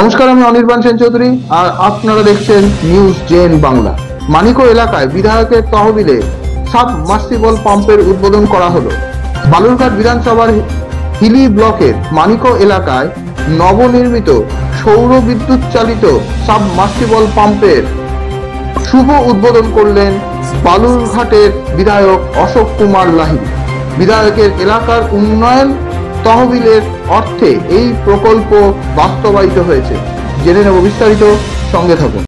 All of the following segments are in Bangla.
নমস্কার, আমি অনির্বাণ সেন চৌধুরী আর আপনারা দেখছেন নিউজ জেন বাংলা। মানিকো এলাকায় বিধায়কের তহবিলে সাবমার্সিবল পাম্পের উদ্বোধন করা হলো। বালুরঘাট বিধানসভার হিলি ব্লকের মানিকো এলাকায় নবনির্মিত সৌর বিদ্যুৎ চালিত সাবমার্সিবল পাম্পের শুভ উদ্বোধন করলেন বালুরঘাটের বিধায়ক অশোক কুমার লাহিড়ী। বিধায়কের এলাকার উন্নয়ন তহবিলের অর্থে এই প্রকল্প বাস্তবায়িত হয়েছে। জেনে নেব বিস্তারিত, সঙ্গে থাকুন।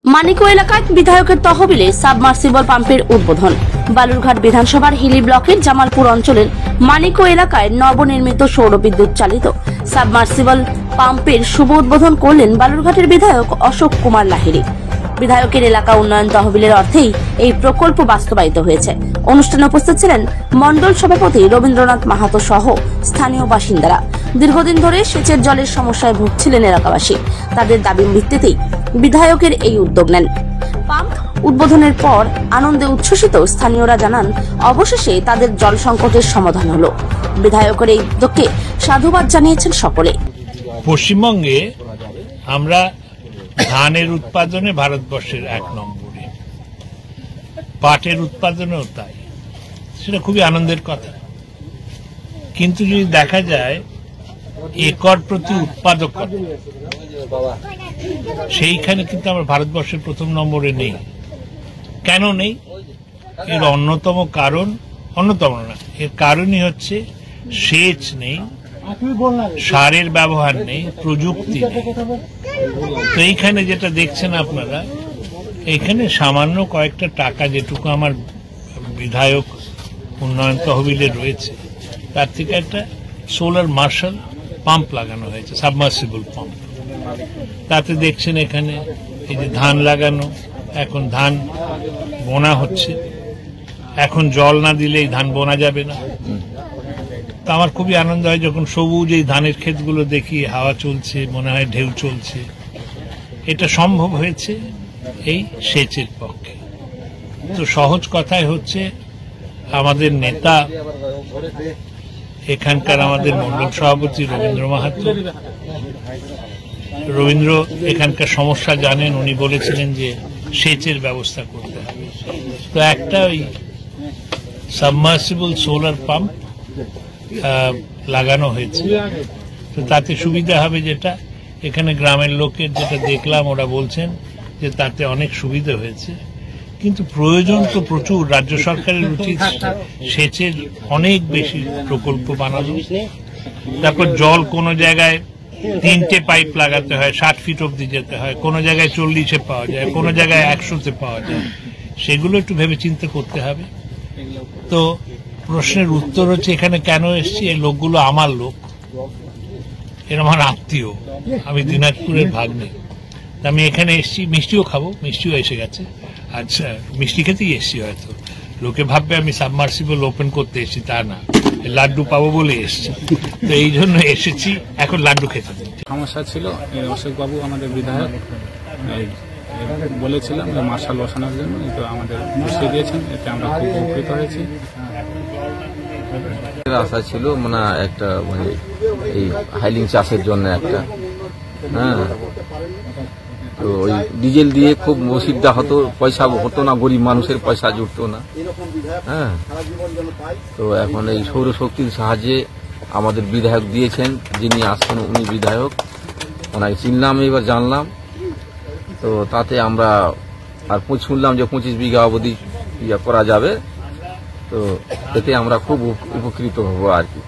মানিকো এলাকায় বিধায়কের তহবিলে সাবমার্সিবল পাম্পের উদ্বোধন। বালুরঘাট বিধানসভার হিলি ব্লকের জামালপুর অঞ্চলের মানিকো এলাকায় নবনির্মিত সৌর বিদ্যুৎ চালিত সাবমার্সিবল পাম্পের শুভ উদ্বোধন করলেন বালুরঘাটের বিধায়ক অশোক কুমার লাহিড়ী। বিধায়কের এলাকা উন্নয়ন তহবিলের অর্থেই এই প্রকল্প বাস্তবায়িত হয়েছে। অনুষ্ঠানে উপস্থিত ছিলেন মন্ডল সভাপতি রবীন্দ্রনাথ মাহাতো সহ স্থানীয় বাসিন্দারা। দীর্ঘদিন ধরে সেচের জলের সমস্যায় ভুগছিলেন এলাকাবাসী। তাদের দাবির ভিত্তিতেই বিধায়কের এই উদ্যোগ নেন। পাম্প উদ্বোধনের পর আনন্দে উচ্ছ্বসিত স্থানীয়রা জানান, অবশেষে তাদের জল সংকটের সমাধান হলো। বিধায়কের এই উদ্যোগকে সাধুবাদ জানিয়েছেন সকলে। পশ্চিমবঙ্গে আমরা ধানের উৎপাদনে ভারতবর্ষের 1 নম্বরে, পাটের উৎপাদনেও তাই। সেটা খুবই আনন্দের কথা। কিন্তু যদি দেখা যায় একর প্রতি উৎপাদক সেইখানে কিন্তু আমরা ভারতবর্ষের 1ম নম্বরে নেই। কেন নেই? এর অন্যতম কারণ, অন্যতম না, এর কারণই হচ্ছে সেচ নেই, সারের ব্যবহার নেই, প্রযুক্তি নেই। তো এইখানে যেটা দেখছেন আপনারা, এখানে সামান্য কয়েকটা টাকা যেটুকু আমার বিধায়ক উন্নয়ন তহবিলে রয়েছে, তার থেকে একটা সোলার মার্শাল পাম্প লাগানো হয়েছে, সাবমার্সিবল পাম্প। তাতে দেখছেন এখানে এই যে ধান লাগানো, এখন ধান বোনা হচ্ছে। এখন জল না দিলে এই ধান বোনা যাবে না। তো আমার খুবই আনন্দ হয় যখন সবুজ এই ধানের ক্ষেতগুলো দেখি, হাওয়া চলছে, মনে হয় ঢেউ চলছে। এটা সম্ভব হয়েছে এই সেচের পক্ষে। তো সহজ কথায় হচ্ছে, আমাদের নেতা এখানকার আমাদের মন্ডল সভাপতি রবীন্দ্র মাহাতো, রবীন্দ্র এখানকার সমস্যা জানেন। উনি বলেছিলেন যে সেচের ব্যবস্থা করতে হবে। তো একটা ওই সাবমার্সিবল সোলার পাম্প লাগানো হয়েছে। তো তাতে সুবিধা হবে, যেটা এখানে গ্রামের লোকের যেটা দেখলাম, ওরা বলছেন যে তাতে অনেক সুবিধা হয়েছে। কিন্তু প্রয়োজন তো প্রচুর। রাজ্য সরকারের উচিত সেচের অনেক বেশি প্রকল্প বানানো। তারপর জল কোনো জায়গায় 3টে পাইপ লাগাতে হয়, 60 ফিট অব্দি যেতে হয়, কোনো জায়গায় 40-এ পাওয়া যায়, কোনো জায়গায় 100-তে পাওয়া যায়। সেগুলো একটু ভেবে চিন্তা করতে হবে। তো প্রশ্নের উত্তর হচ্ছে, এখানে কেন এসছি? এই লোকগুলো আমার লোক, এরা আমার আত্মীয়। আমি দিনাজপুরের ভাগ্নে। আমি এখানে এসছি, মিষ্টিও খাবো, মিষ্টিও এসে গেছে। আচ্ছা, মিষ্টি খেতেই এসছি। হয়তো লোকে ভাববে আমি সাবমার্সিবল ওপেন করতে এসছি, তা না, লাড্ডু পাবো বলে এসছি। তো এই জন্য এসেছি, এখন লাড্ডু খেতে। সমস্যা ছিল, অশোক বাবু আমাদের বিধায়ক বলেছিলাম যে মার্শাল বসানোর জন্য, তো আমাদের বসিয়ে দিয়েছেন। এতে আমরা খুব উপকৃত হয়েছি। আশা ছিল মানে একটা, মানে এই হাইলিং চাষের জন্য একটা, তো ওই ডিজেল দিয়ে খুব অসুবিধা হতো, পয়সা হতো না, গরিব মানুষের পয়সা জুটতো না। তো এখন এই সৌরশক্তির সাহায্যে আমাদের বিধায়ক দিয়েছেন, যিনি আসছেন উনি বিধায়ক, ওনাকে চিনলাম, এবার জানলাম। তো তাতে আমরা আর শুনলাম যে 25 বিঘা অবধি করা যাবে। তো এতে আমরা খুব উপকৃত হব আর কি।